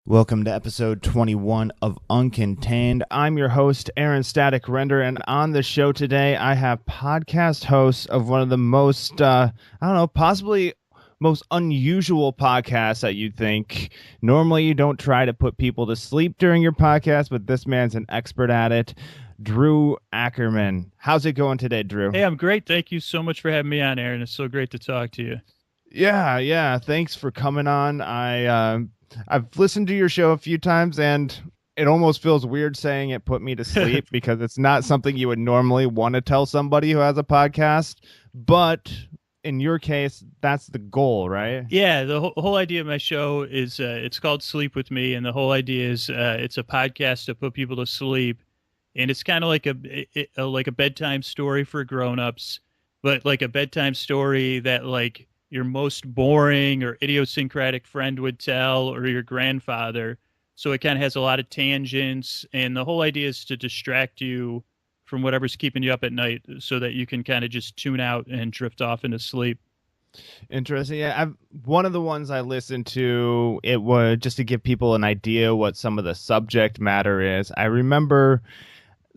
Welcome to episode 21 of Uncontained. I'm your host, Aaron Static Render, and on the show today, I have podcast hosts of one of the most, possibly most unusual podcasts that you'd think. Normally, you don't try to put people to sleep during your podcast, but this man's an expert at it. Drew Ackerman. How's it going today, Drew? Hey, I'm great. Thank you so much for having me on, Aaron. It's so great to talk to you. Yeah. Thanks for coming on. I've listened to your show a few times, and it almost feels weird saying it put me to sleep because it's not something you would normally want to tell somebody who has a podcast. But in your case, that's the goal, right? Yeah, the whole idea of my show is it's called Sleep With Me, and the whole idea is it's a podcast to put people to sleep, and it's kind of like a bedtime story for grown-ups, but like a bedtime story that like your most boring or idiosyncratic friend would tell, or your grandfather. So it kind of has a lot of tangents, and the whole idea is to distract you from whatever's keeping you up at night so that you can kind of just tune out and drift off into sleep. Interesting. Yeah, one of the ones I listened to, it was just to give people an idea what some of the subject matter is. I remember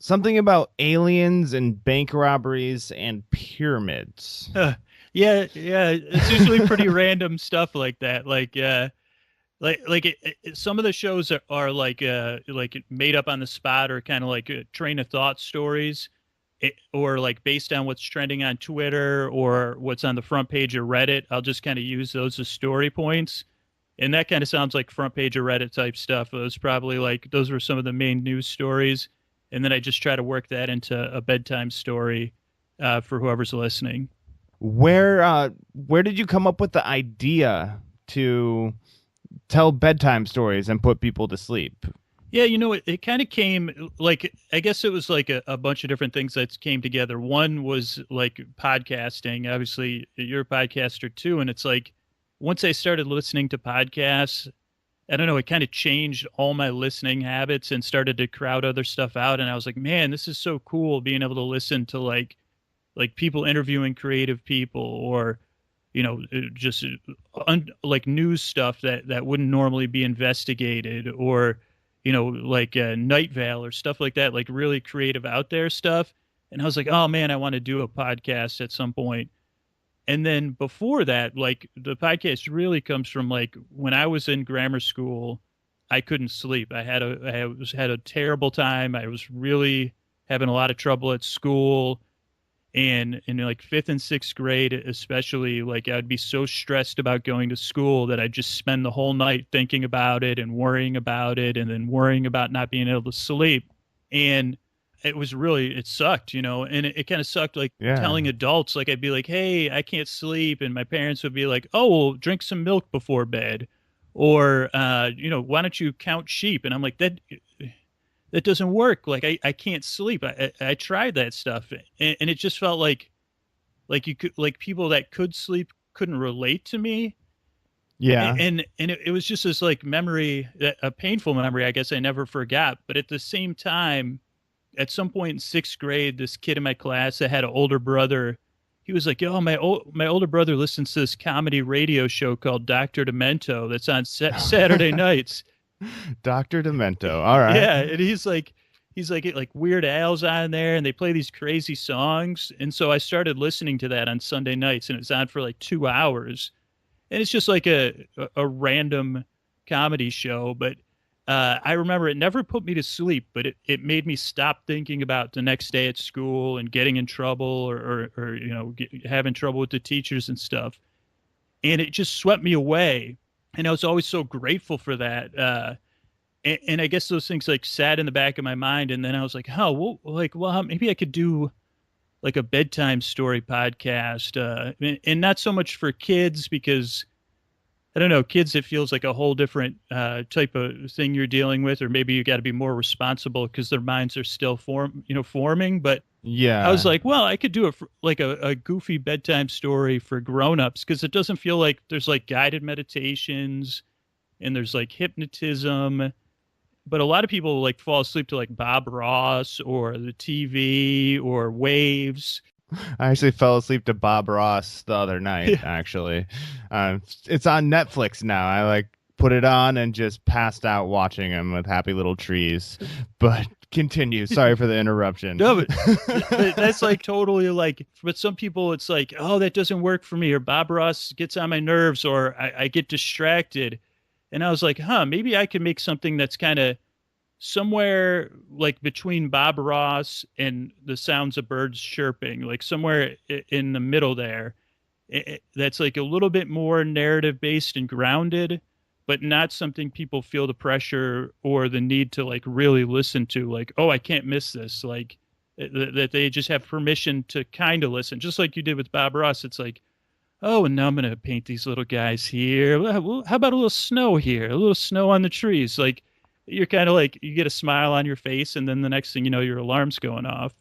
something about aliens and bank robberies and pyramids. Yeah. It's usually pretty random stuff like that. Some of the shows are like made up on the spot, or kind of like train of thought stories, or like based on what's trending on Twitter or what's on the front page of Reddit. I'll just kind of use those as story points. And that kind of sounds like front page of Reddit type stuff. Those were some of the main news stories. And then I just try to work that into a bedtime story for whoever's listening. Where did you come up with the idea to tell bedtime stories and put people to sleep? Yeah, it kind of came, like, I guess it was like a bunch of different things that came together. One was like podcasting. Obviously, you're a podcaster too. And it's like, once I started listening to podcasts, I don't know, it kind of changed all my listening habits and started to crowd other stuff out. And I was like, man, this is so cool being able to listen to like people interviewing creative people, or, just like news stuff that wouldn't normally be investigated, or, Night Vale or stuff like that, like really creative out there stuff. And I was like, oh man, I want to do a podcast at some point. And then before that, like the podcast really comes from like when I was in grammar school, I couldn't sleep. I had a terrible time. I was really having a lot of trouble at school. And in like fifth and sixth grade, especially, like I'd be so stressed about going to school that I'd just spend the whole night thinking about it and worrying about it, and then worrying about not being able to sleep. And it sucked, and it kind of sucked, like telling adults, like I'd be like, hey, I can't sleep. And my parents would be like, oh, well, drink some milk before bed. Or, why don't you count sheep? And I'm like, that doesn't work. Like I can't sleep. I tried that stuff, and it just felt like you could, like people that could sleep couldn't relate to me. Yeah. And it was just this like memory, a painful memory, I guess I never forgot. But at the same time, at some point in sixth grade, this kid in my class that had an older brother, he was like, yo, my older brother listens to this comedy radio show called Dr. Demento that's on Saturday nights. Dr. Demento. All right. Yeah, and he's like Weird Al's on there, and they play these crazy songs. And so I started listening to that on Sunday nights, and it's on for like 2 hours. And it's just like a random comedy show. But I remember it never put me to sleep, but it made me stop thinking about the next day at school and getting in trouble, or having trouble with the teachers and stuff. And it just swept me away. And I was always so grateful for that. And I guess those things like sat in the back of my mind. And then I was like, maybe I could do like a bedtime story podcast. And not so much for kids, because I don't know, kids, it feels like a whole different type of thing you're dealing with, or maybe you got to be more responsible because their minds are still forming. But yeah, I was like, well, I could do a goofy bedtime story for grownups, because it doesn't feel like there's like guided meditations and there's like hypnotism. But a lot of people like fall asleep to like Bob Ross or the TV or Waves. I actually fell asleep to Bob Ross the other night, actually. It's on Netflix now. put it on and just passed out watching them with happy little trees. But continue. Sorry for the interruption. No, but that's like totally like, but some people it's like, oh, that doesn't work for me, or Bob Ross gets on my nerves, or I get distracted. And I was like, huh, maybe I can make something that's kind of somewhere like between Bob Ross and the sounds of birds chirping, like somewhere in the middle there. That's like a little bit more narrative based and grounded, but not something people feel the pressure or the need to like really listen to. Like, oh, I can't miss this. Like that they just have permission to kind of listen, just like you did with Bob Ross. It's like, oh, and now I'm going to paint these little guys here. Well, how about a little snow here? A little snow on the trees. Like, you're kind of like, you get a smile on your face, and then the next thing you know, your alarm's going off.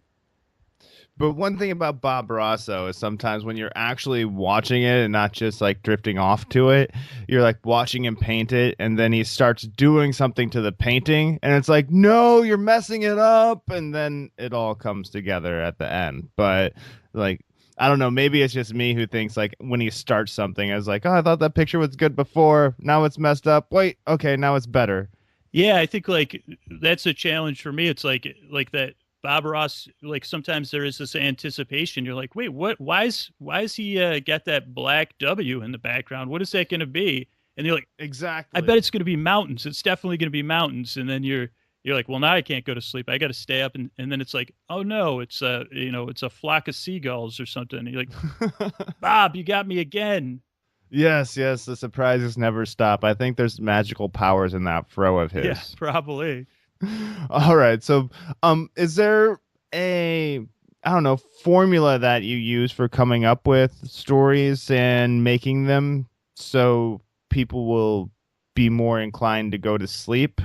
But one thing about Bob Ross, though, is sometimes when you're actually watching it and not just like drifting off to it, you're like watching him paint it, and then he starts doing something to the painting, and it's like, no, you're messing it up, and then it all comes together at the end. But like, I don't know, maybe it's just me who thinks like when he starts something, I was like, oh, I thought that picture was good before, now it's messed up. Wait, okay, now it's better. Yeah, I think like that's a challenge for me. It's like that Bob Ross, like sometimes there is this anticipation. You're like, wait, what? Why is he got that black W in the background? What is that going to be? And you're like, Exactly. I bet it's going to be mountains. It's definitely going to be mountains. And then you're like, well, now I can't go to sleep. I got to stay up. And then it's like, oh no, it's it's a flock of seagulls or something. And you're like, Bob, you got me again. Yes, yes, the surprises never stop. I think there's magical powers in that fro of his. Yeah, probably. All right. So, is there a, I don't know, formula that you use for coming up with stories and making them so people will be more inclined to go to sleep?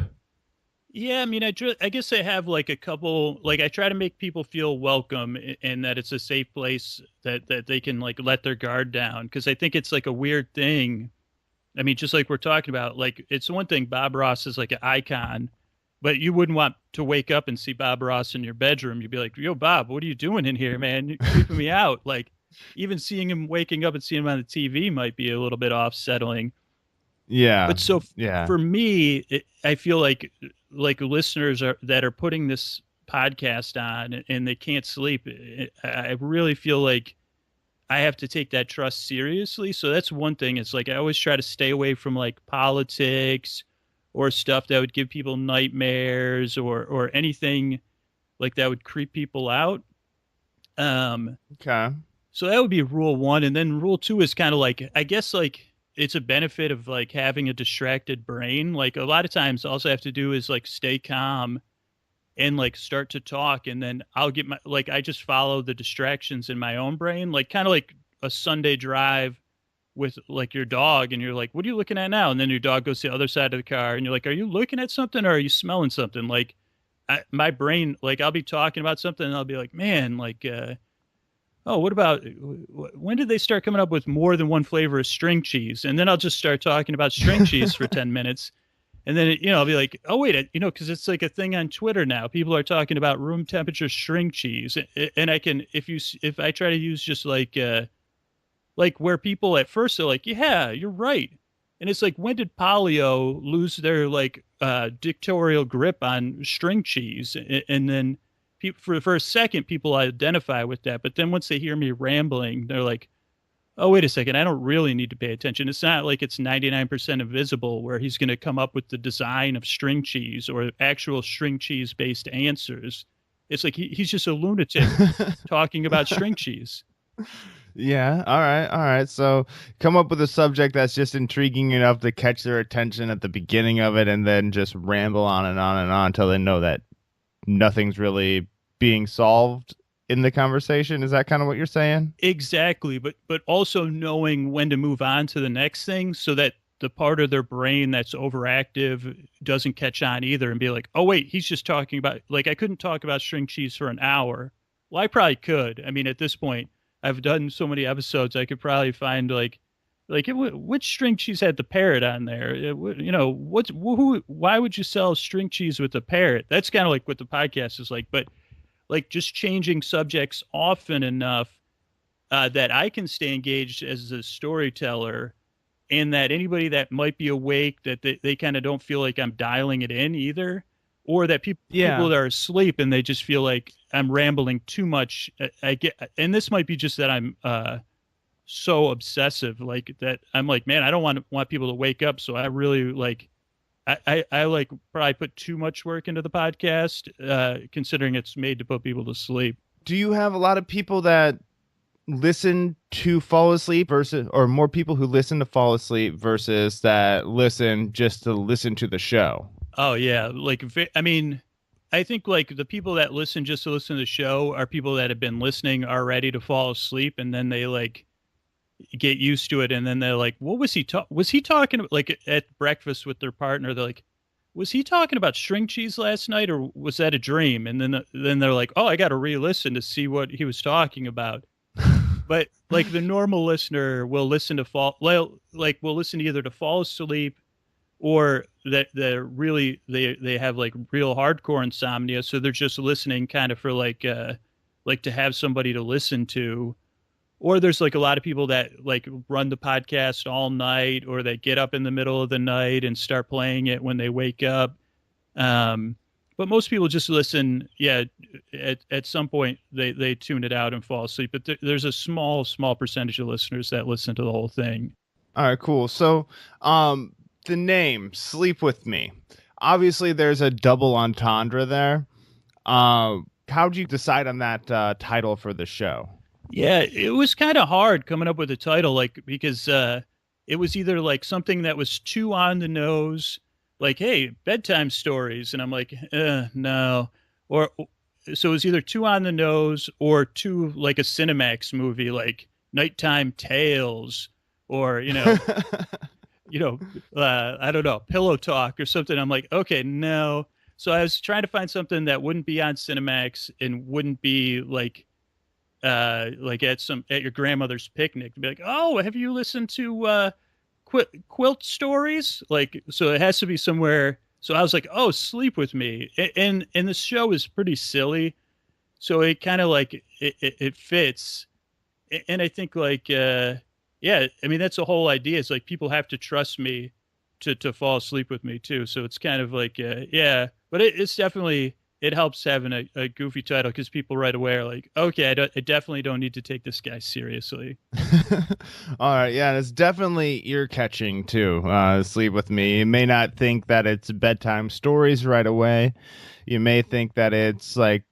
Yeah, I mean, I guess I have like a couple, like I try to make people feel welcome and that it's a safe place that they can like let their guard down. Cause I think it's like a weird thing. I mean, just like we're talking about, like it's one thing Bob Ross is like an icon, but you wouldn't want to wake up and see Bob Ross in your bedroom. You'd be like, yo, Bob, what are you doing in here, man? You're creeping me out. Like even seeing him waking up and seeing him on the TV might be a little bit off-settling. Yeah. But so Yeah. for me, I feel like listeners that are putting this podcast on and they can't sleep. I really feel like I have to take that trust seriously. So that's one thing. It's like I always try to stay away from like politics or stuff that would give people nightmares or anything like that would creep people out. Okay. So that would be rule one. And then rule two is kind of like, I guess like it's a benefit of like having a distracted brain. Like a lot of times all I have to do is like stay calm and like start to talk. And then I'll get my, like, I just follow the distractions in my own brain, like kind of like a Sunday drive with like your dog. And you're like, what are you looking at now? And then your dog goes to the other side of the car and you're like, are you looking at something or are you smelling something? Like my brain, like I'll be talking about something and I'll be like, man, like, oh, what about when did they start coming up with more than one flavor of string cheese? And then I'll just start talking about string cheese for 10 minutes. And then, I'll be like, oh, wait, because it's like a thing on Twitter now. People are talking about room temperature string cheese. And I can, if I try to use just like where people at first are like, yeah, you're right. And it's like, when did polio lose their like dictatorial grip on string cheese? And then, for a second, people identify with that. But then once they hear me rambling, they're like, oh, wait a second. I don't really need to pay attention. It's not like it's 99% invisible where he's going to come up with the design of string cheese or actual string cheese based answers. It's like he's just a lunatic talking about string cheese. Yeah. All right. All right. So come up with a subject that's just intriguing enough to catch their attention at the beginning of it and then just ramble on and on and on until they know that nothing's really being solved in the conversation. Is that kind of what you're saying? Exactly. But also knowing when to move on to the next thing so that the part of their brain that's overactive doesn't catch on either and be like, oh, wait, he's just talking about, like, I couldn't talk about string cheese for an hour. Well, I probably could. I mean, at this point, I've done so many episodes, I could probably find which string cheese had the parrot on there? Why would you sell string cheese with a parrot? That's kind of like what the podcast is like, but like just changing subjects often enough that I can stay engaged as a storyteller and that anybody that might be awake, that they kind of don't feel like I'm dialing it in either, or that people Yeah. that are asleep and they just feel like I'm rambling too much. I get, and this might be just that I'm so obsessive, like that I'm like, man, I don't want people to wake up, so I really like I like probably put too much work into the podcast, considering it's made to put people to sleep. Do you have a lot of people that listen to fall asleep versus, or more people who listen to fall asleep versus that listen just to listen to the show? Oh yeah, like I mean, I think like the people that listen just to listen to the show are people that have been listening already to fall asleep, and then they like get used to it, and then they're like, "What was he Was he talking about, like at breakfast with their partner? They're like, was he talking about string cheese last night, or was that a dream?" And then they're like, "Oh, I got to re-listen to see what he was talking about." But like the normal listener will listen to will listen either to fall asleep, or that they're really they have like real hardcore insomnia, so they're just listening kind of for like to have somebody to listen to. Or there's like a lot of people that like run the podcast all night, or they get up in the middle of the night and start playing it when they wake up. Um, but most people just listen. Yeah, at some point they tune it out and fall asleep. But there's a small percentage of listeners that listen to the whole thing. All right, cool. So, the name "Sleep with Me." Obviously, there's a double entendre there. How'd you decide on that title for the show? Yeah, it was kind of hard coming up with a title, like because it was either like something that was too on the nose, like hey, bedtime stories, and I'm like, no, or so it was either too on the nose or too like a Cinemax movie, like Nighttime Tales, or you know, I don't know, Pillow Talk or something. I'm like, okay, no. So I was trying to find something that wouldn't be on Cinemax and wouldn't be like at your grandmother's picnic to be like, oh, have you listened to quilt stories? Like, so it has to be somewhere. So I was like, oh, Sleep with Me, and the show is pretty silly, so it kind of like it fits. And I think like yeah, I mean that's the whole idea. It's like people have to trust me to fall asleep with me too. So it's kind of like yeah, but it's definitely it helps having a goofy title because people right away are like, okay, I definitely don't need to take this guy seriously. All right, yeah, it's definitely ear catching too. Sleep with Me. You may not think that it's bedtime stories right away. You may think that it's like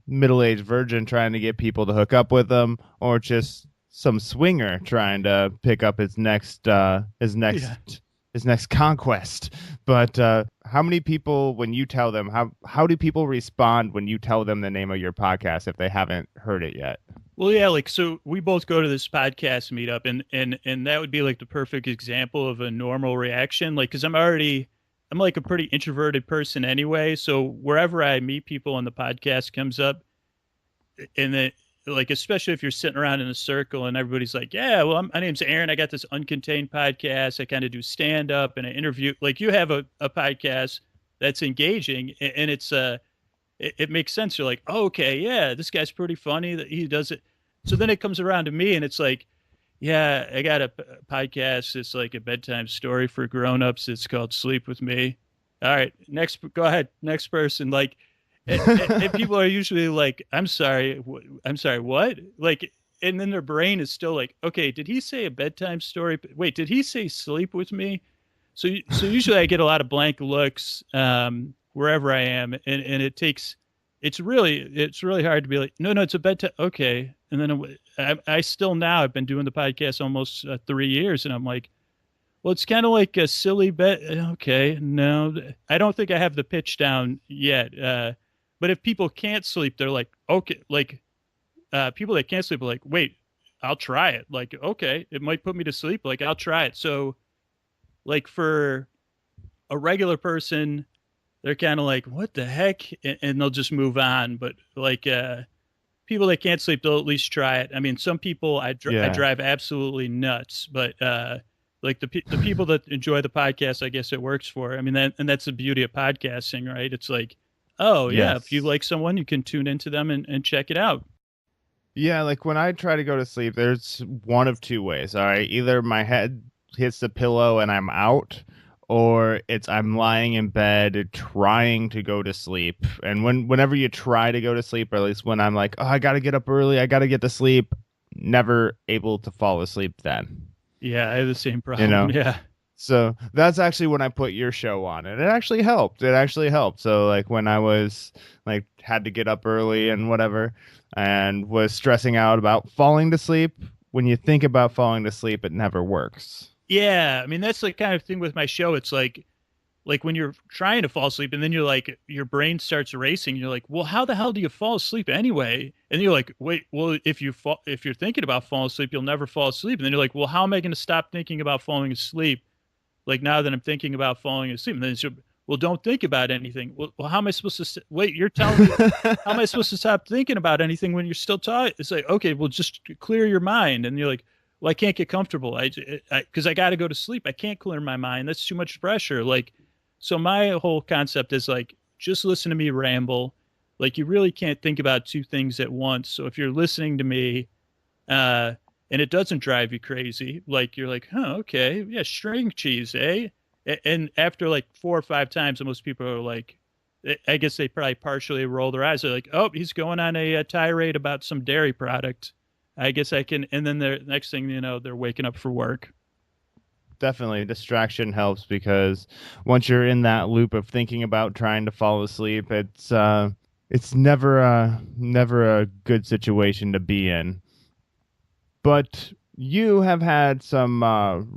middle-aged virgin trying to get people to hook up with them, or just some swinger trying to pick up his next Yeah. his next conquest. But how many people, when you tell them, how do people respond when you tell them the name of your podcast if they haven't heard it yet? Well, yeah, like so we both go to this podcast meetup, and that would be like the perfect example of a normal reaction. Like, because I'm like a pretty introverted person anyway, so wherever I meet people and the podcast comes up, and then like especially if you're sitting around in a circle and everybody's like, yeah, well, my name's Aaron, I got this Uncontained podcast, I kind of do stand up and I interview, like you have a podcast that's engaging, and it's it makes sense. You're like, oh, okay, yeah, this guy's pretty funny that he does it. So then it comes around to me and it's like, yeah, I got a podcast, it's like a bedtime story for grown-ups, it's called Sleep with Me. All right, next, go ahead, next person. Like, and people are usually like, I'm sorry, what? Like, and then their brain is still like, okay, did he say a bedtime story? Wait, did he say sleep with me? So usually I get a lot of blank looks wherever I am, and it's really hard to be like, no, it's a bedtime. Okay, and then I still now I've been doing the podcast almost 3 years, and I'm like, well, it's kind of like a silly bet. Okay, no, I don't think I have the pitch down yet. But if people can't sleep, they're like, okay, like people that can't sleep are like, wait, I'll try it. Like, okay, it might put me to sleep. Like, I'll try it. So, like for a regular person, they're kind of like, what the heck? And they'll just move on. But like people that can't sleep, they'll at least try it. I mean, some people I Yeah. drive absolutely nuts, but like the people that enjoy the podcast, I guess it works for. I mean, and that's the beauty of podcasting, right? It's like, oh yeah, if you Yes. like someone, you can tune into them and check it out. Yeah, like when I try to go to sleep, there's one of two ways. All right, either my head hits the pillow and I'm out, or it's I'm lying in bed trying to go to sleep. And whenever you try to go to sleep, or at least when I'm like, oh, I got to get up early, I got to get to sleep, never able to fall asleep then. Yeah, I have the same You problem. know? Yeah. So that's actually when I put your show on, and it actually helped. It actually helped. So like when I was like had to get up early and whatever, and was stressing out about falling to sleep, when you think about falling to sleep, it never works. Yeah. I mean, that's the kind of thing with my show. It's like when you're trying to fall asleep and then you're like your brain starts racing, you're like, well, how the hell do you fall asleep anyway? And you're like, wait, well, if you're thinking about falling asleep, you'll never fall asleep. And then you're like, well, how am I going to stop thinking about falling asleep? Like now that I'm thinking about falling asleep, and then it's, well, don't think about anything. Well, how am I supposed to wait? You're telling me how am I supposed to stop thinking about anything when you're still talking? It's like, okay, well, just clear your mind. And you're like, well, I can't get comfortable. Because I got to go to sleep. I can't clear my mind. That's too much pressure. Like, so my whole concept is like, just listen to me ramble. Like, you really can't think about two things at once. So if you're listening to me, and it doesn't drive you crazy, like you're like, huh, okay, yeah, string cheese, eh? And after like 4 or 5 times, most people are like, I guess they probably partially roll their eyes. They're like, oh, he's going on a tirade about some dairy product. I guess I can. And then the next thing you know, they're waking up for work. Definitely distraction helps, because once you're in that loop of thinking about trying to fall asleep, it's never a good situation to be in. But you have had some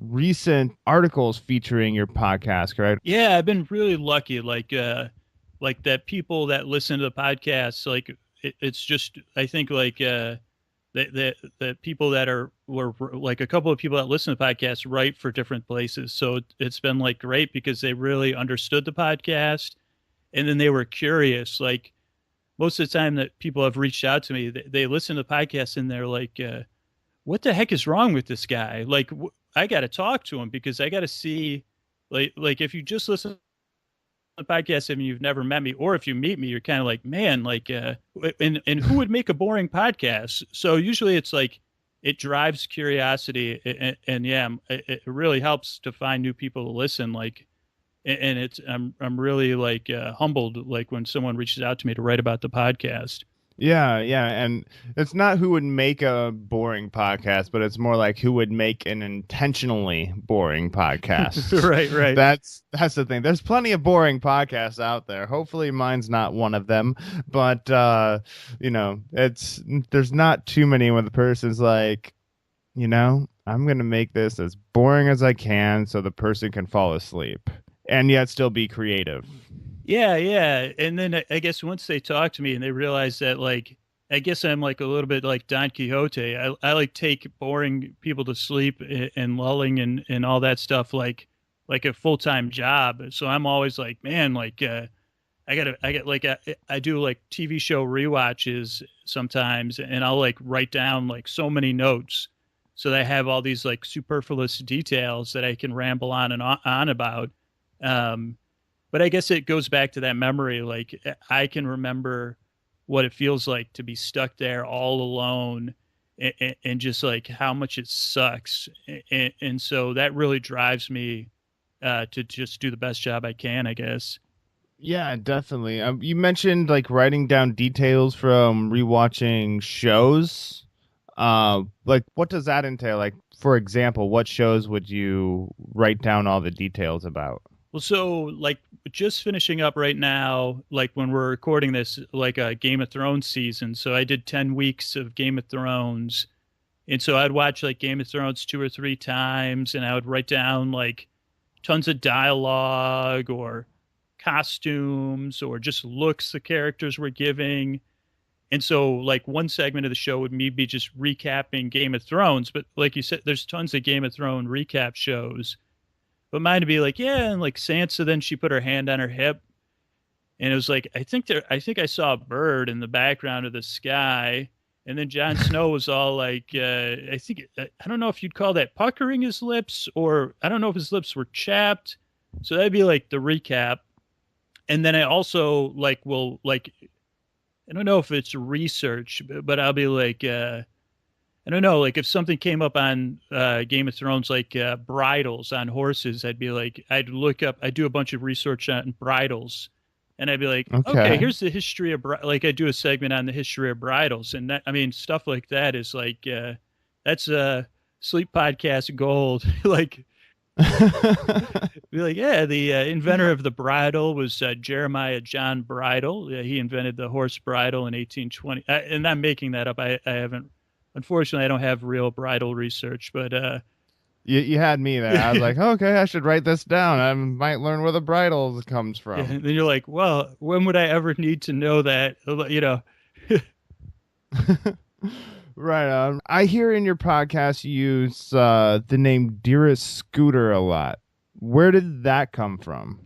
recent articles featuring your podcast, correct? Yeah, I've been really lucky. Like that people that listen to the podcast, like it's just, I think like, the people that were like a couple of people that listen to podcasts write for different places. So it's been like great because they really understood the podcast and then they were curious. Like most of the time that people have reached out to me, they listen to the podcast and they're like, what the heck is wrong with this guy? Like I got to talk to him because I got to see like if you just listen to the podcast and you've never met me, or if you meet me, you're kind of like, man, like, and who would make a boring podcast? So usually it's like, it drives curiosity and yeah, it really helps to find new people to listen. Like, and it's, I'm really like, humbled, like when someone reaches out to me to write about the podcast. Yeah, yeah, and it's not who would make a boring podcast, but it's more like who would make an intentionally boring podcast. Right. That's the thing. There's plenty of boring podcasts out there. Hopefully mine's not one of them, but there's not too many when the person's like, I'm going to make this as boring as I can so the person can fall asleep and yet still be creative. Yeah. And then I guess once they talk to me and they realize that, like, I guess I'm like a little bit like Don Quixote. I like take boring people to sleep and lulling and all that stuff like a full-time job. So I'm always like, man, like, I do like TV show rewatches sometimes and I'll like write down like so many notes so that I have all these like superfluous details that I can ramble on and on about. But I guess it goes back to that memory. Like I can remember what it feels like to be stuck there all alone and just like how much it sucks. And so that really drives me to just do the best job I can, I guess. Yeah, definitely. You mentioned like writing down details from rewatching shows. Like what does that entail? Like, for example, what shows would you write down all the details about? Well, so like just finishing up right now, like when we're recording this, like a Game of Thrones season. So I did 10 weeks of Game of Thrones. And so I'd watch like Game of Thrones 2 or 3 times and I would write down like tons of dialogue or costumes or just looks the characters were giving. And so like one segment of the show would me be just recapping Game of Thrones. But like you said, there's tons of Game of Thrones recap shows. But mine would be like, yeah, and like Sansa, then she put her hand on her hip, and it was like, I think I saw a bird in the background of the sky, and then Jon Snow was all like, I don't know if you'd call that puckering his lips, or I don't know if his lips were chapped, so that'd be like the recap, and then I also like will like, I don't know if it's research, but I'll be like, I don't know, like if something came up on Game of Thrones, like bridles on horses, I'd look up, I'd do a bunch of research on bridles, and I'd be like, okay, Okay. here's the history of like I do a segment on the history of bridles, and that, I mean, stuff like that is like that's sleep podcast gold. Like be like, yeah, the inventor of the bridle was Jeremiah John Bridle. He invented the horse bridle in 1820. And I'm making that up. I haven't, unfortunately, I don't have real bridle research, but You had me there. I was yeah, like, okay, I should write this down. I might learn where the bridle comes from. and then you're like, well, when would I ever need to know that? You know, Right on. I hear in your podcast you use the name Dearest Scooter a lot. Where did that come from?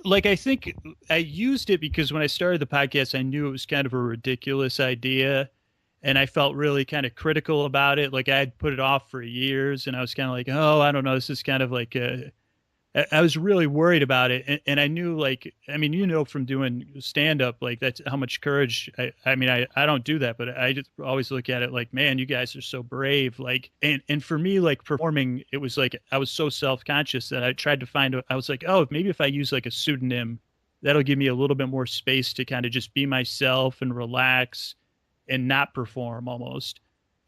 like I think I used it because when I started the podcast, I knew it was kind of a ridiculous idea. And I felt really kind of critical about it. Like I had put it off for years, and I was kind of like, oh, I don't know. This is kind of like I was really worried about it, and I knew, like, I mean, from doing stand up, like that's how much courage. I mean, I don't do that, but I just always look at it like, man, you guys are so brave. Like, and for me, like performing, it was like I was so self conscious that I tried to find. I was like, oh, maybe if I use like a pseudonym, that'll give me a little bit more space to kind of just be myself and relax and not perform almost.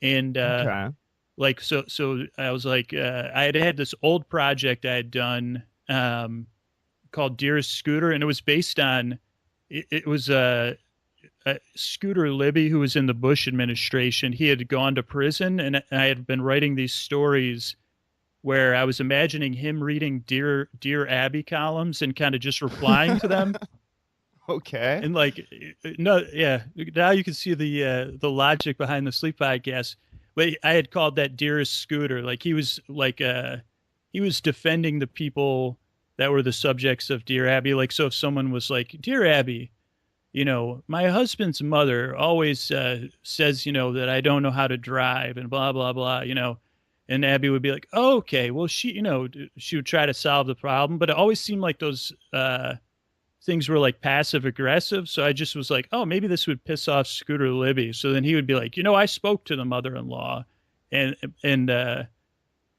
And Okay. like so I was like I had this old project I had done called Dearest Scooter, and it was based on it was Scooter Libby, who was in the Bush administration. He had gone to prison, and I had been writing these stories where I was imagining him reading Dear Abby columns and kind of just replying to them. Okay. And like, no, yeah, now you can see the logic behind the sleep podcast. But I had called that Dearest Scooter. Like he was defending the people that were the subjects of Dear Abby. Like, so if someone was like, Dear Abby, my husband's mother always says, that I don't know how to drive and blah blah blah, and Abby would be like, oh, okay, well, she would try to solve the problem, but it always seemed like those things were like passive aggressive. So I just was like, oh, maybe this would piss off Scooter Libby. So then he would be like, I spoke to the mother-in-law, and and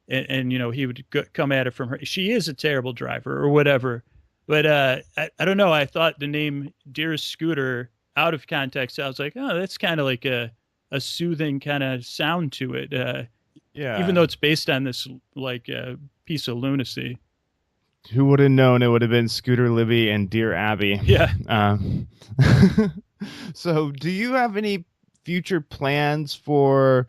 he would come at it from her. She is a terrible driver or whatever. But I don't know. I thought the name Dearest Scooter out of context, I was like, oh, that's kind of like a soothing kind of sound to it. Even Yeah. though it's based on this like piece of lunacy. Who would have known it would have been Scooter Libby and Dear Abby? Yeah. Um, so, do you have any future plans for,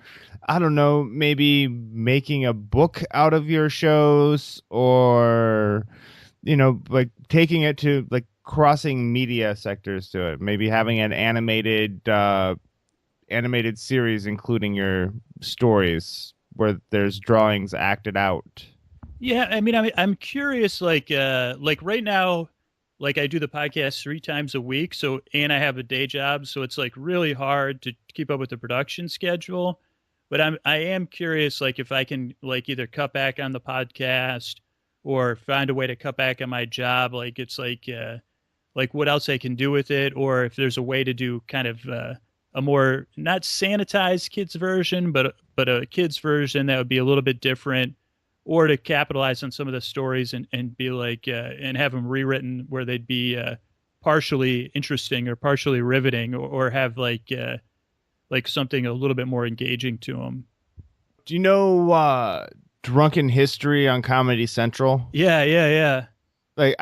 I don't know, maybe making a book out of your shows, or, like taking it to like crossing media sectors to it, maybe having an animated series including your stories where there's drawings acted out? Yeah, I mean, I'm curious. Like right now, like I do the podcast 3 times a week. So, and I have a day job, so it's like really hard to keep up with the production schedule. But I am curious, like if I can like either cut back on the podcast or find a way to cut back on my job. Like it's like what else I can do with it, or if there's a way to do kind of a more not sanitized kids version, but a kids version that would be a little bit different, or to capitalize on some of the stories and be like and have them rewritten where they'd be partially interesting or partially riveting, or have like something a little bit more engaging to them. Do you know Drunken History on Comedy Central? Yeah, yeah, yeah, Like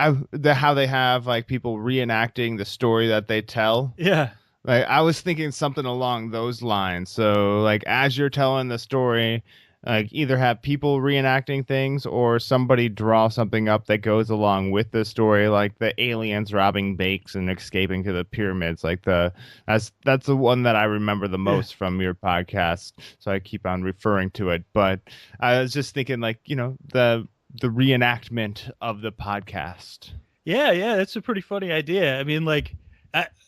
how they have like people reenacting the story that they tell. yeah. Like I was thinking something along those lines. So like as you're telling the story, like either have people reenacting things or somebody draw something up that goes along with the story, like the aliens robbing bakes and escaping to the pyramids. Like that's the one that I remember the Yeah. most from your podcast. So I keep on referring to it. But I was just thinking like, the reenactment of the podcast. Yeah, yeah, that's a pretty funny idea. I mean, like,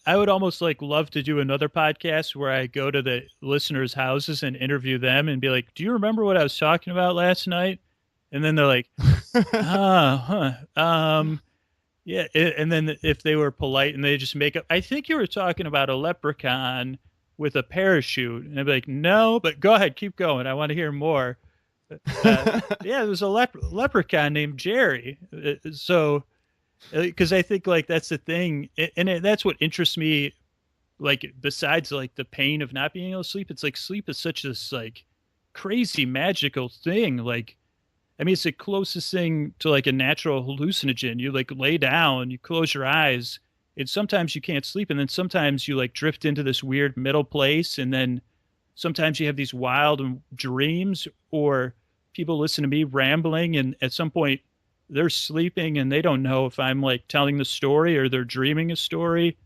I would almost like love to do another podcast where I go to the listeners' houses and interview them and be like, "Do you remember what I was talking about last night?" And then they're like, yeah." And then if they were polite and they just make up, I think you were talking about a leprechaun with a parachute. And I'd be like, no, but go ahead, keep going. I want to hear more. Yeah, there was a leprechaun named Jerry. So, because I think like that's the thing, and that's what interests me. Like besides like the pain of not being able to sleep, it's like sleep is such this like crazy magical thing. Like, I mean, it's the closest thing to like a natural hallucinogen. You like lay down, you close your eyes, and sometimes you can't sleep, and then sometimes you like drift into this weird middle place, and then sometimes you have these wild dreams, or people listen to me rambling, and at some point they're sleeping and they don't know if I'm like telling the story or they're dreaming a story.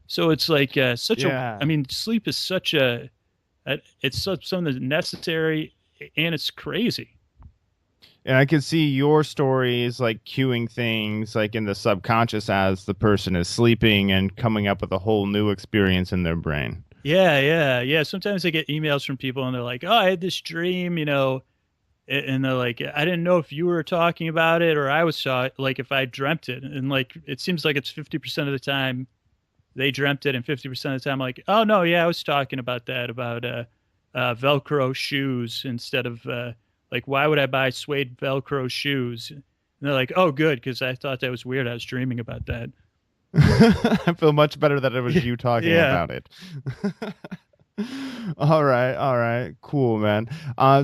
So it's like such a. I Yeah. mean, sleep is such it's such something that's necessary, and it's crazy. And I can see your story is like cueing things like in the subconscious as the person is sleeping and coming up with a whole new experience in their brain. Yeah, yeah, yeah. Sometimes I get emails from people and they're like, "Oh, I had this dream, you know," and they're like, "I didn't know if you were talking about it or I was saw it, like if I dreamt it." And like, it seems like it's 50% of the time they dreamt it, and 50% of the time, like, "Oh no, yeah, I was talking about that about Velcro shoes instead of like, why would I buy suede Velcro shoes?" And they're like, "Oh, good, because I thought that was weird. I was dreaming about that." I feel much better that it was you talking Yeah. about it. All right, cool, man.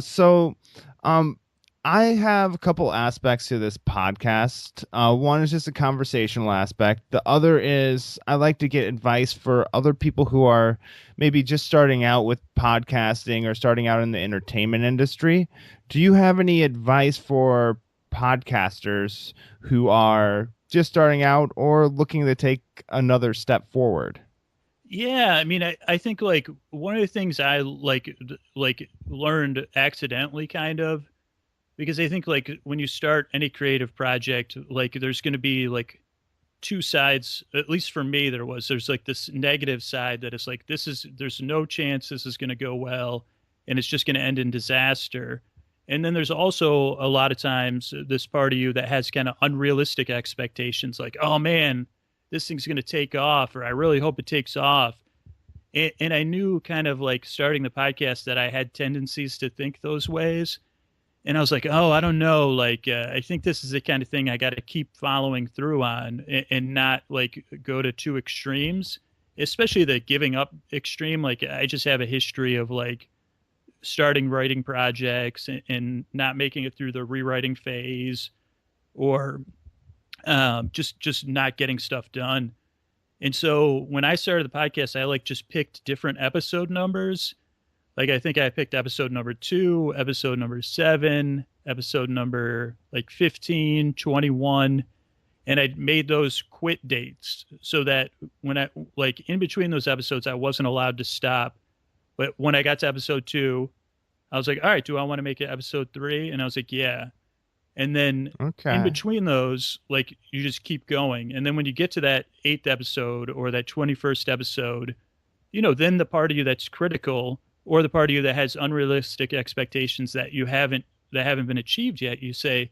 So, um, I have a couple aspects to this podcast. One is just a conversational aspect. The other is I like to get advice for other people who are maybe just starting out with podcasting or starting out in the entertainment industry. Do you have any advice for podcasters who are just starting out or looking to take another step forward? Yeah, I mean, I think like one of the things I like learned accidentally kind of, because I think like when you start any creative project, like there's going to be like two sides, at least for me there's like this negative side that is like there's no chance this is going to go well and it's just going to end in disaster. And then there's also a lot of times this part of you that has kind of unrealistic expectations, like, oh man, this thing's going to take off, or I really hope it takes off. And I knew kind of like starting the podcast that I had tendencies to think those ways. And I was like, oh, I don't know. Like, I think this is the kind of thing I got to keep following through on, and not like go to two extremes, especially the giving up extreme. Like, I just have a history of like starting writing projects and not making it through the rewriting phase, or just not getting stuff done. And so when I started the podcast, I like just picked different episode numbers. Like, I think I picked episode number 2, episode number 7, episode number like 15, 21, and I made those quit dates so that when I like in between those episodes, I wasn't allowed to stop. But when I got to episode 2, I was like, all right, do I want to make it episode 3? And I was like, yeah. And then in Okay. between those, like, you just keep going. And then when you get to that 8th episode or that 21st episode, you know, then the part of you that's critical, or the part of you that has unrealistic expectations that haven't been achieved yet, you say,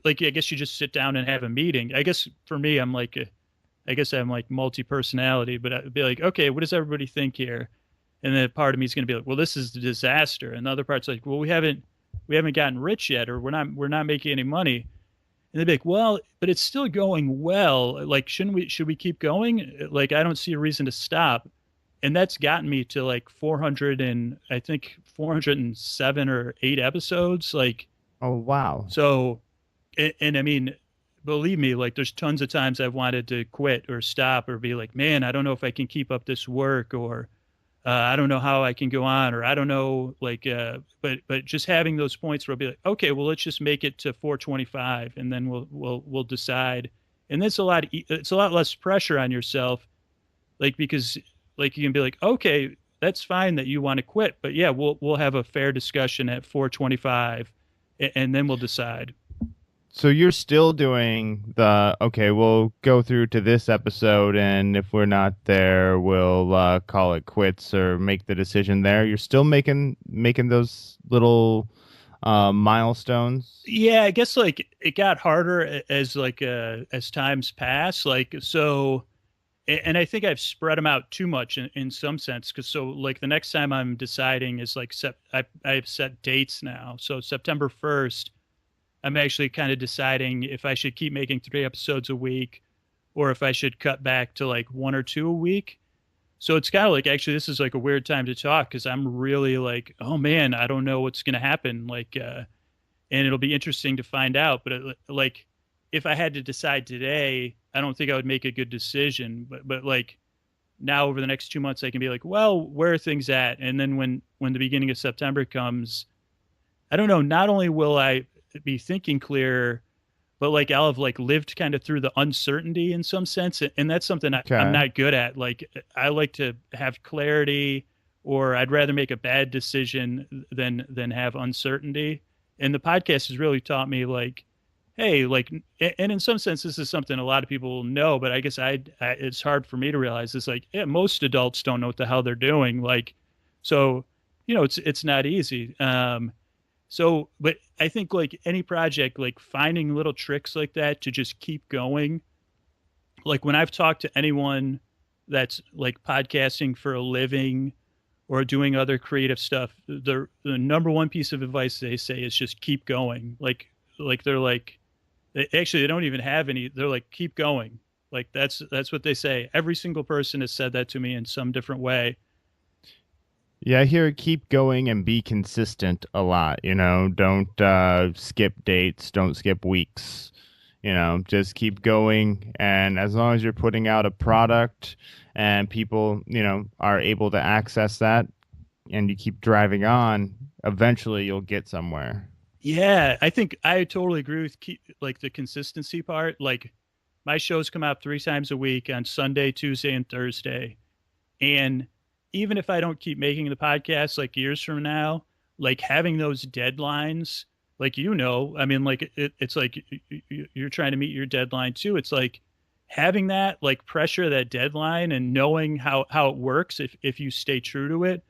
like, I guess you just sit down and have a meeting. I guess for me, I guess I'm like multi-personality, but I'd be like, okay, what does everybody think here? And then part of me is going to be like, well, this is the disaster. And the other part's like, well, we haven't gotten rich yet, or we're not making any money. And they'd be like, well, but it's still going well. Like, should we keep going? Like, I don't see a reason to stop. And that's gotten me to like 400 and I think 407 or 8 episodes. Like, Oh, wow. so, and I mean, believe me, like there's tons of times I've wanted to quit or stop or be like, man, I don't know if I can keep up this work, or I don't know how I can go on, or I don't know, like, but just having those points where I'll be like, okay, well, let's just make it to 425, and then we'll decide. And that's it's a lot less pressure on yourself, like, because like you can be like, okay, that's fine that you want to quit, but yeah, we'll have a fair discussion at 425, and then we'll decide. So you're still doing the okay, we'll go through to this episode, and if we're not there, we'll call it quits or make the decision there. You're still making those little milestones. Yeah, I guess like it got harder as like as times pass. Like, so and I think I've spread them out too much in some sense. Cause so like the next time I'm deciding is like, I've set dates now. So September 1st, I'm actually kind of deciding if I should keep making 3 episodes a week or if I should cut back to like 1 or 2 a week. So it's kind of like, actually, this is like a weird time to talk because I'm really like, oh man, I don't know what's going to happen. Like, and it'll be interesting to find out. But like, if I had to decide today, I don't think I would make a good decision. But like now over the next 2 months, I can be like, well, where are things at? And then when the beginning of September comes, I don't know. Not only will I be thinking clearer, but like I'll have like lived kind of through the uncertainty in some sense, and that's something I'm Okay. not good at. Like I like to have clarity, or I'd rather make a bad decision than have uncertainty. And the podcast has really taught me like, hey, like, and in some sense, this is something a lot of people know, but I guess it's hard for me to realize this. Like, yeah, most adults don't know what the hell they're doing. Like, so it's not easy. So, but I think like any project, like finding little tricks like that to just keep going. Like when I've talked to anyone that's like podcasting for a living or doing other creative stuff, the number one piece of advice they say is just keep going. Like they're like, actually, they don't even have any. They're like, keep going. Like that's what they say. Every single person has said that to me in some different way. Yeah, I hear keep going and be consistent a lot. Don't skip dates, don't skip weeks. Just keep going. And as long as you're putting out a product and people, are able to access that and you keep driving on, eventually you'll get somewhere. Yeah, I think I totally agree with like the consistency part. Like my shows come out 3 times a week on Sunday, Tuesday, and Thursday. And even if I don't keep making the podcast like years from now, like having those deadlines, like I mean, like it's like you're trying to meet your deadline too. It's like having that like pressure, that deadline, and knowing how it works if you stay true to it.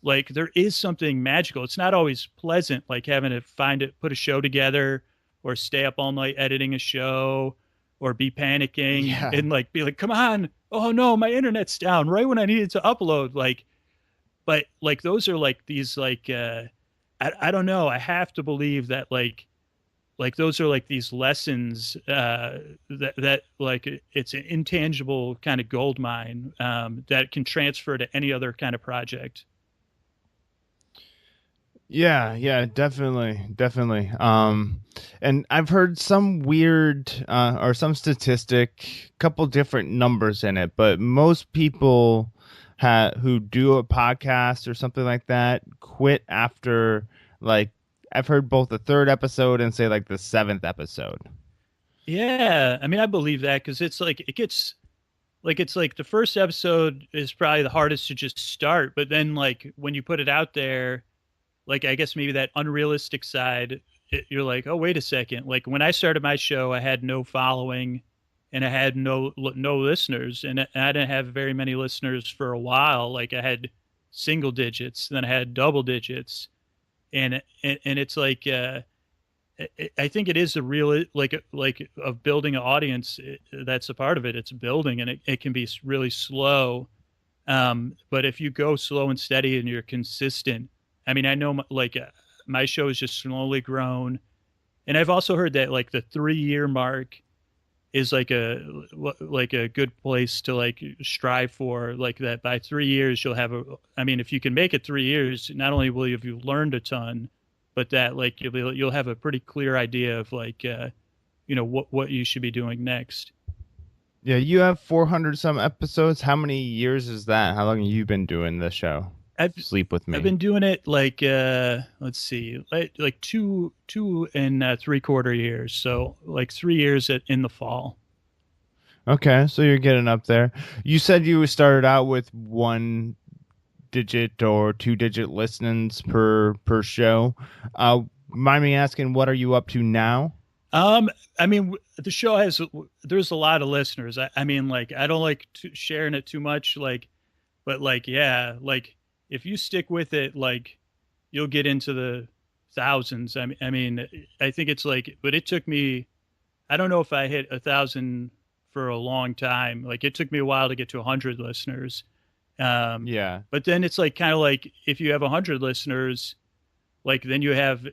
Like there is something magical. It's not always pleasant, like having to put a show together, or stay up all night editing a show, or be panicking Yeah. and like be like, come on, oh no, my internet's down right when I needed to upload. Like, but like those are like these like I don't know. I have to believe that like those are like these lessons that like it's an intangible kind of gold mine that can transfer to any other kind of project. Yeah, definitely, definitely. And I've heard some weird or some statistic, couple different numbers in it, but most people who do a podcast or something like that quit after like I've heard both the third episode and say like the seventh episode. Yeah, I mean, I believe that because it's like it gets like it's like the first episode is probably the hardest to just start, but then like when you put it out there, like I guess maybe that unrealistic side, you're like, oh wait a second. Like when I started my show, I had no following, and I had no listeners, and I didn't have very many listeners for a while. Like I had single digits, then I had double digits, and it's like I think it is a real like of building an audience. That's a part of it. It's building, and it can be really slow. But if you go slow and steady and you're consistent, I mean, I know my show has just slowly grown, and I've also heard that like the 3 year mark is like a good place to like strive for. Like that by 3 years you'll have a. I mean, if you can make it 3 years, not only will you have learned a ton, but that like you'll have a pretty clear idea of like what you should be doing next. Yeah, you have 400 some episodes. How many years is that? How long have you been doing the show? I've Sleep with I've me. been doing it like let's see, like two and 3/4 years. So like 3 years in the fall. Okay, so you're getting up there. You said you started out with one digit or two-digit listenings per show. Mind me asking, what are you up to now? I mean, the show there's a lot of listeners. I mean, like I don't like sharing it too much. Like, but like yeah, like if you stick with it, like you'll get into the thousands. I mean, I think it's like, but it took me. I don't know if I hit 1,000 for a long time. Like it took me a while to get to 100 listeners. Yeah. But then it's like kind of like if you have 100 listeners, like then you have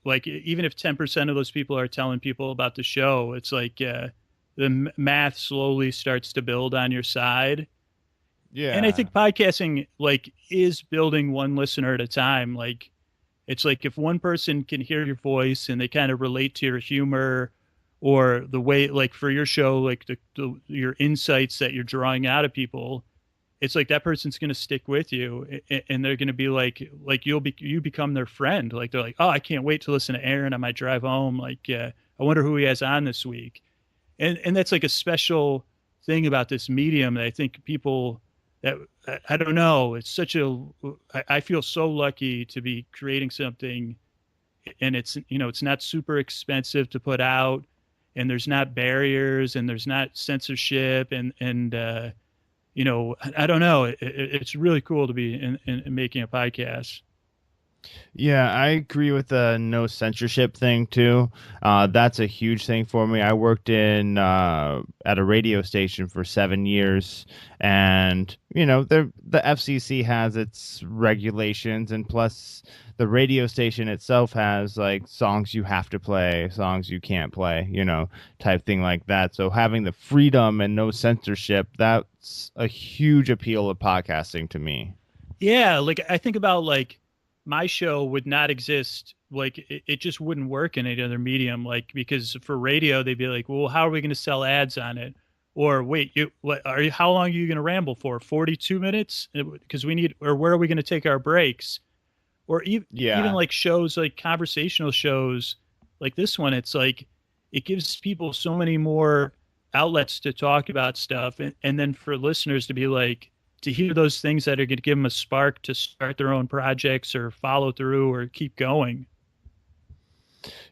like even if 10% of those people are telling people about the show, it's like the math slowly starts to build on your side. And I Yeah. think podcasting like is building one listener at a time. Like it's like if one person can hear your voice and they kind of relate to your humor or the way like for your show, like your insights that you're drawing out of people, it's like that person's going to stick with you and they're going to be like you become their friend. Like they're like, oh, I can't wait to listen to Aaron on my drive home. Like, I wonder who he has on this week. And that's like a special thing about this medium that I think people that I don't know. It's such I feel so lucky to be creating something and it's, it's not super expensive to put out and there's not barriers and there's not censorship and I don't know. It's really cool to be in making a podcast. Yeah, I agree with the no censorship thing too. That's a huge thing for me. I worked in at a radio station for 7 years, and the FCC has its regulations, and plus the radio station itself has like songs you have to play, songs you can't play, type thing like that. So having the freedom and no censorship, that's a huge appeal of podcasting to me. Yeah, like I think about like my show would not exist. Like it just wouldn't work in any other medium. Like because for radio, they'd be like, well, how are we going to sell ads on it? Or wait, how long are you going to ramble for? 42 minutes? Because we need, or where are we going to take our breaks? Or even like shows like conversational shows like this one, it's like it gives people so many more outlets to talk about stuff. And then for listeners to be like, to hear those things that are going to give them a spark to start their own projects or follow through or keep going.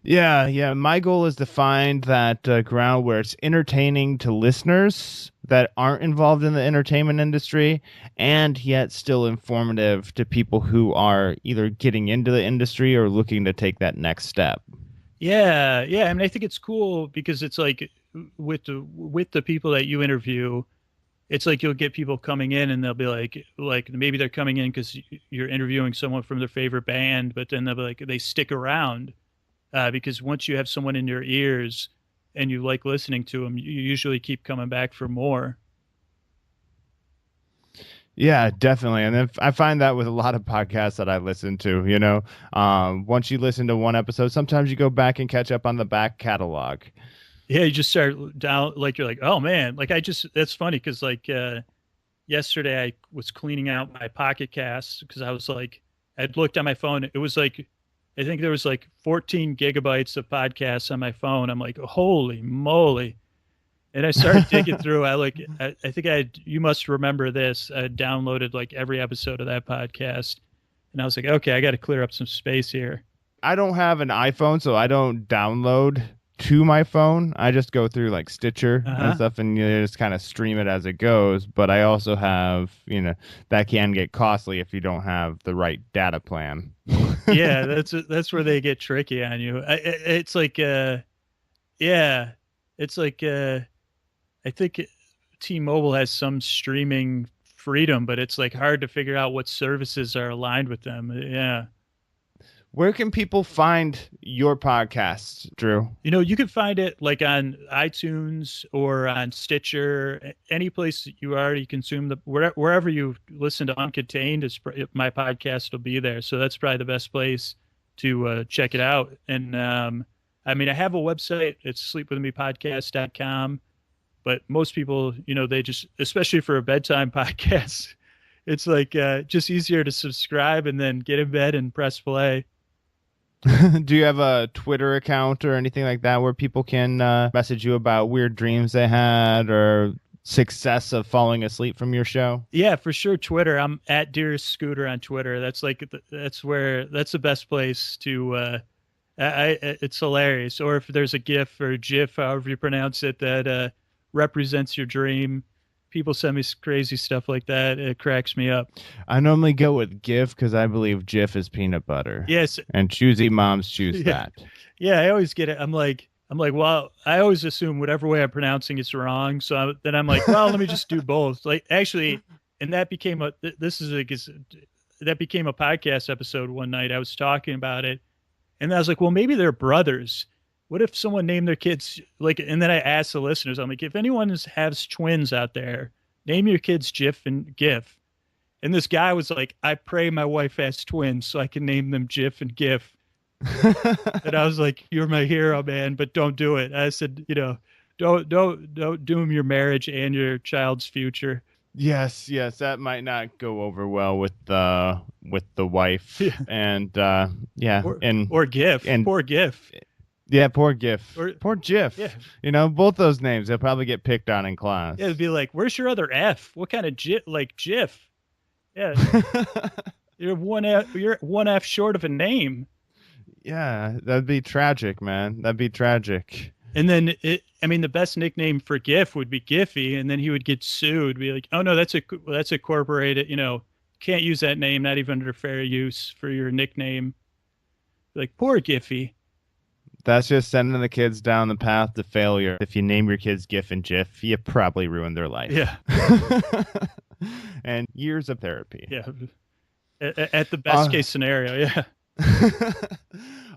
Yeah. My goal is to find that ground where it's entertaining to listeners that aren't involved in the entertainment industry and yet still informative to people who are either getting into the industry or looking to take that next step. Yeah. I mean, I think it's cool because it's like with the people that you interview, it's like you'll get people coming in and they'll be like maybe they're coming in because you're interviewing someone from their favorite band, but then they'll be like, they stick around because once you have someone in your ears and you like listening to them, you usually keep coming back for more. Yeah, definitely. And I find that with a lot of podcasts that I listen to, once you listen to one episode, sometimes you go back and catch up on the back catalog. Yeah, you just start down like you're like, oh man, like that's funny because like yesterday I was cleaning out my pocket casts because I was like I'd looked at my phone. It was like I think there was like 14 gigabytes of podcasts on my phone. I'm like, holy moly. And I started digging through. I think you must remember this. I downloaded like every episode of that podcast. And I was like, okay, I got to clear up some space here. I don't have an iPhone, so I don't download to my phone. I just go through like Stitcher and stuff and just kind of stream it as it goes. But I also have, that can get costly if you don't have the right data plan. Yeah, that's where they get tricky on you. It's like, I think T-Mobile has some streaming freedom, but it's like hard to figure out what services are aligned with them. Yeah. Where can people find your podcast, Drew? You can find it like on iTunes or on Stitcher, any place you already consume wherever you listen to Uncontained, my podcast will be there. So that's probably the best place to check it out. And I mean, I have a website. It's sleepwithmepodcast.com. But most people, they just, especially for a bedtime podcast, it's like just easier to subscribe and then get in bed and press play. Do you have a Twitter account or anything like that where people can message you about weird dreams they had or success of falling asleep from your show? Yeah, for sure. Twitter. I'm at Dearest Scooter on Twitter. That's the best place to. It's hilarious. Or if there's a GIF or GIF, however you pronounce it, that represents your dream. People send me crazy stuff like that. It cracks me up. I normally go with GIF because I believe GIF is peanut butter. Yes. And choosy moms choose that. Yeah, I always get it. I'm like, I'm like, well, I always assume whatever way I'm pronouncing it's wrong. So then I'm like, well, let me just do both. Like, actually, and that became this is like, that became a podcast episode one night. I was talking about it, and I was like, well, maybe they're brothers. What if someone named their kids like? And then I asked the listeners, I'm like, if anyone has twins out there, name your kids Jif and Gif. And this guy was like, I pray my wife has twins so I can name them Jif and Gif. And I was like, you're my hero, man, but don't do it. I said, don't doom your marriage and your child's future. Yes, that might not go over well with the wife. Yeah. And yeah, or Gif, and poor Gif. Yeah, poor Gif. Or, poor Jif. Yeah. Both those names, they'll probably get picked on in class. Yeah, it'd be like, where's your other F? What kind of Jif? Yeah. You're one F short of a name. Yeah, that'd be tragic, man. That'd be tragic. And then the best nickname for Gif would be Giphy, and then he would get sued. Be like, oh no, that's a corporated, can't use that name, not even under fair use for your nickname. Like, poor Giphy. That's just sending the kids down the path to failure. If you name your kids Gif and Jif, you probably ruined their life. Yeah. And years of therapy. Yeah. At the best case scenario, yeah.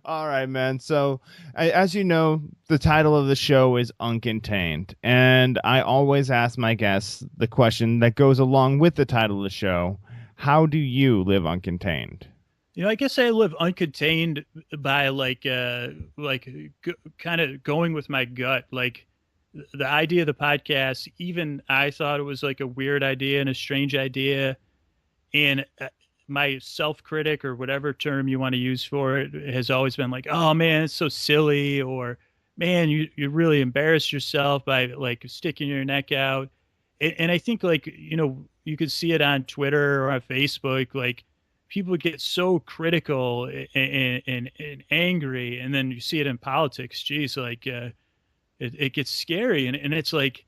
All right, man. So, as you know, the title of the show is Uncontained. And I always ask my guests the question that goes along with the title of the show. How do you live uncontained? I guess I live uncontained by kind of going with my gut. Like the idea of the podcast, even I thought it was like a weird idea and a strange idea. And my self-critic, or whatever term you want to use for it, has always been like, oh man, it's so silly, or man, you really embarrassed yourself by like sticking your neck out. And I think you could see it on Twitter or on Facebook, like people get so critical and angry, and then you see it in politics. Geez, like it gets scary, and it's like,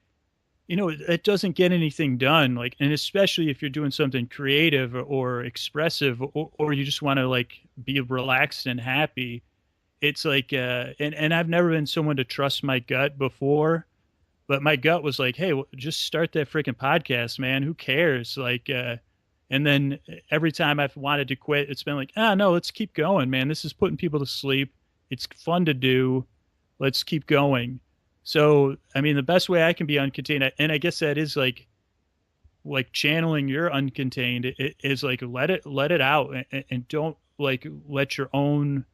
it doesn't get anything done. Like, and especially if you're doing something creative or expressive, or you just want to like be relaxed and happy. It's like, and I've never been someone to trust my gut before, but my gut was like, hey, just start that freaking podcast, man. Who cares? Like, and then every time I've wanted to quit, it's been like, no, let's keep going, man. This is putting people to sleep. It's fun to do. Let's keep going. So, the best way I can be uncontained, and I guess that is like channeling your uncontained, is like, let it out, and don't like let your own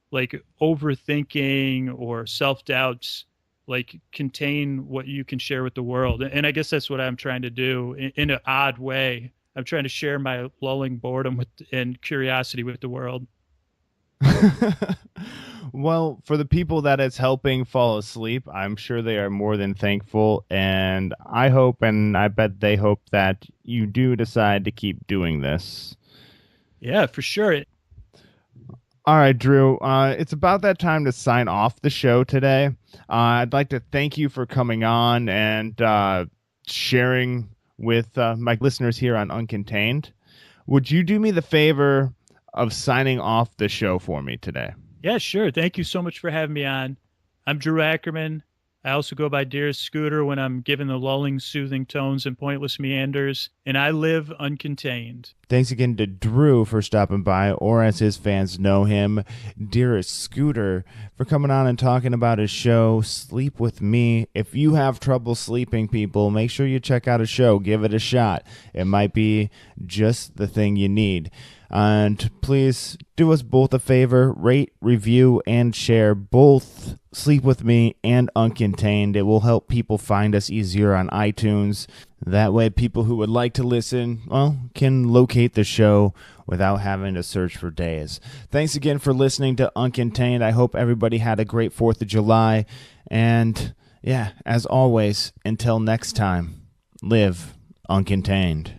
like overthinking or self-doubts like contain what you can share with the world. And I guess that's what I'm trying to do in an odd way. I'm trying to share my lulling boredom and curiosity with the world. Well, for the people that it's helping fall asleep, I'm sure they are more than thankful. And I hope, and I bet they hope, that you do decide to keep doing this. Yeah, for sure. All right, Drew, it's about that time to sign off the show today. I'd like to thank you for coming on and sharing with my listeners here on Uncontained. Would you do me the favor of signing off the show for me today? Yeah, sure. Thank you so much for having me on. I'm Drew Ackerman. I also go by Dearest Scooter when I'm given the lulling, soothing tones and pointless meanders, and I live uncontained. Thanks again to Drew for stopping by, or as his fans know him, Dearest Scooter, for coming on and talking about his show, Sleep With Me. If you have trouble sleeping, people, make sure you check out his show. Give it a shot. It might be just the thing you need. And please do us both a favor, rate, review, and share both Sleep With Me and Uncontained. It will help people find us easier on iTunes. That way people who would like to listen, can locate the show without having to search for days. Thanks again for listening to Uncontained. I hope everybody had a great 4th of July. And yeah, as always, until next time, live uncontained.